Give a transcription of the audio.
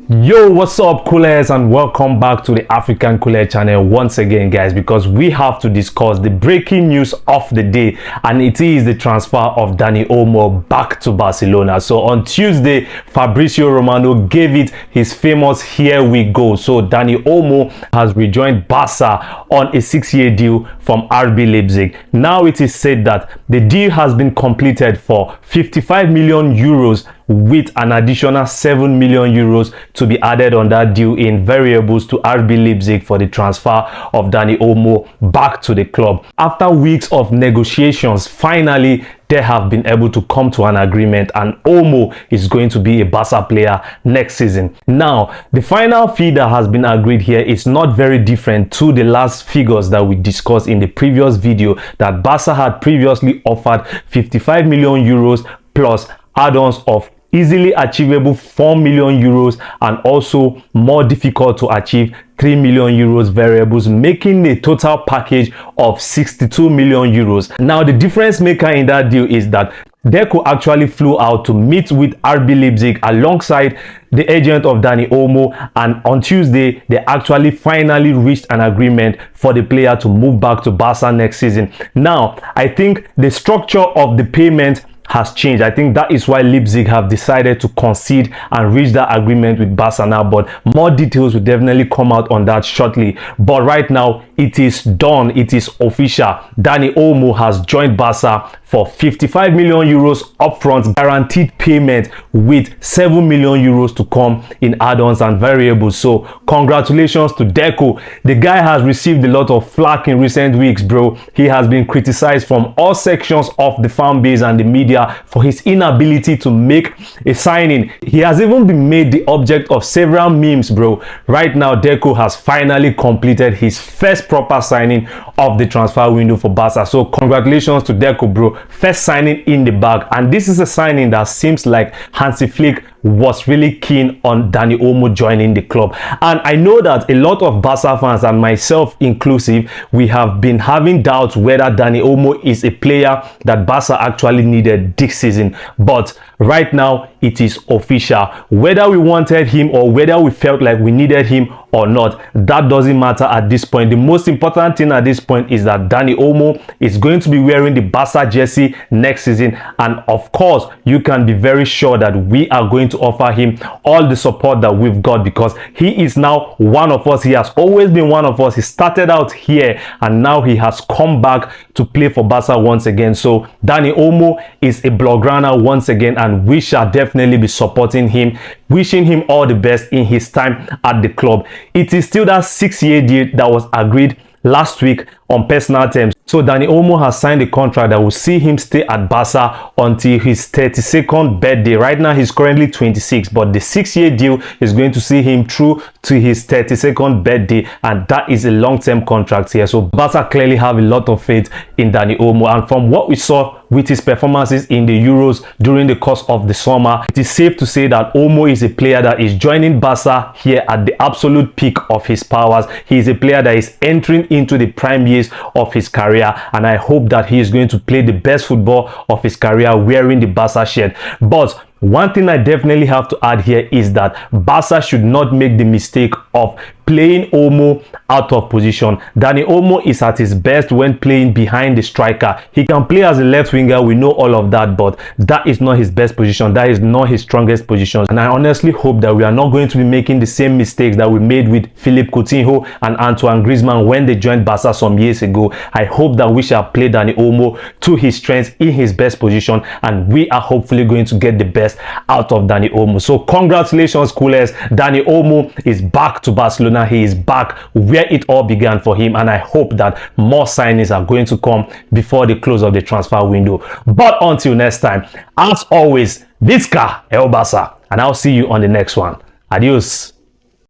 Yo, what's up, coolers, and welcome back to the African Cooler channel once again, guys, because we have to discuss the breaking news of the day, and it is the transfer of Dani Olmo back to Barcelona. So on Tuesday, Fabrizio Romano gave it his famous "here we go." So Dani Olmo has rejoined Barca on a 6-year deal from RB Leipzig. Now it is said that the deal has been completed for 55 million euros with an additional 7 million euros to be added on that deal in variables to RB Leipzig for the transfer of Dani Olmo back to the club. After weeks of negotiations, finally they have been able to come to an agreement, and Olmo is going to be a Barca player next season. Now, the final fee that has been agreed here is not very different to the last figures that we discussed in the previous video, that Barca had previously offered 55 million euros plus add-ons of easily achievable 4 million euros and also more difficult to achieve 3 million euros variables, making a total package of 62 million euros. Now, the difference maker in that deal is that Deco actually flew out to meet with RB Leipzig alongside the agent of Dani Olmo, and on Tuesday they actually finally reached an agreement for the player to move back to Barca next season. Now, I think the structure of the payment has changed. I think that is why Leipzig have decided to concede and reach that agreement with Barca now, but more details will definitely come out on that shortly. But right now it is done, it is official. Dani Olmo has joined Barca for 55 million euros upfront guaranteed payment with 7 million euros to come in add-ons and variables. So congratulations to Deco. The guy has received a lot of flack in recent weeks, bro. He has been criticized from all sections of the fan base and the media for his inability to make a signing. He has even been made the object of several memes, bro. Right now, Deco has finally completed his first proper signing of the transfer window for Barca. So congratulations to Deco, bro. First signing in the bag, and this is a signing that seems like Hansi Flick was really keen on Dani Olmo joining the club. And I know that a lot of Barca fans, and myself inclusive, we have been having doubts whether Dani Olmo is a player that Barca actually needed this season. But right now it is official. Whether we wanted him or whether we felt like we needed him or not, that doesn't matter at this point. The most important thing at this point is that Dani Olmo is going to be wearing the Barca jersey next season, and of course you can be very sure that we are going to offer him all the support that we've got, because he is now one of us. He has always been one of us. He started out here and now he has come back to play for Barca once again. So Dani Olmo is a Blaugrana once again, and we shall definitely be supporting him, wishing him all the best in his time at the club. It is still that 6-year deal that was agreed last week on personal terms. So Dani Olmo has signed a contract that will see him stay at Barca until his 32nd birthday. Right now he's currently 26, but the 6-year deal is going to see him through to his 32nd birthday, and that is a long-term contract here. So Barca clearly have a lot of faith in Dani Olmo, and from what we saw with his performances in the Euros during the course of the summer, it is safe to say that Olmo is a player that is joining Barca here at the absolute peak of his powers. He is a player that is entering into the prime years of his career, and I hope that he is going to play the best football of his career wearing the Barca shirt. But one thing I definitely have to add here is that Barca should not make the mistake of playing Olmo out of position. Dani Olmo is at his best when playing behind the striker. He can play as a left winger, we know all of that, but that is not his best position. That is not his strongest position. And I honestly hope that we are not going to be making the same mistakes that we made with Philippe Coutinho and Antoine Griezmann when they joined Barca some years ago. I hope that we shall play Dani Olmo to his strengths in his best position, and we are hopefully going to get the best out of Dani Olmo. So congratulations, coolers. Dani Olmo is back to Barcelona. He is back where it all began for him, and I hope that more signings are going to come before the close of the transfer window. But until next time, as always, Visca El Barça, and I'll see you on the next one. Adios.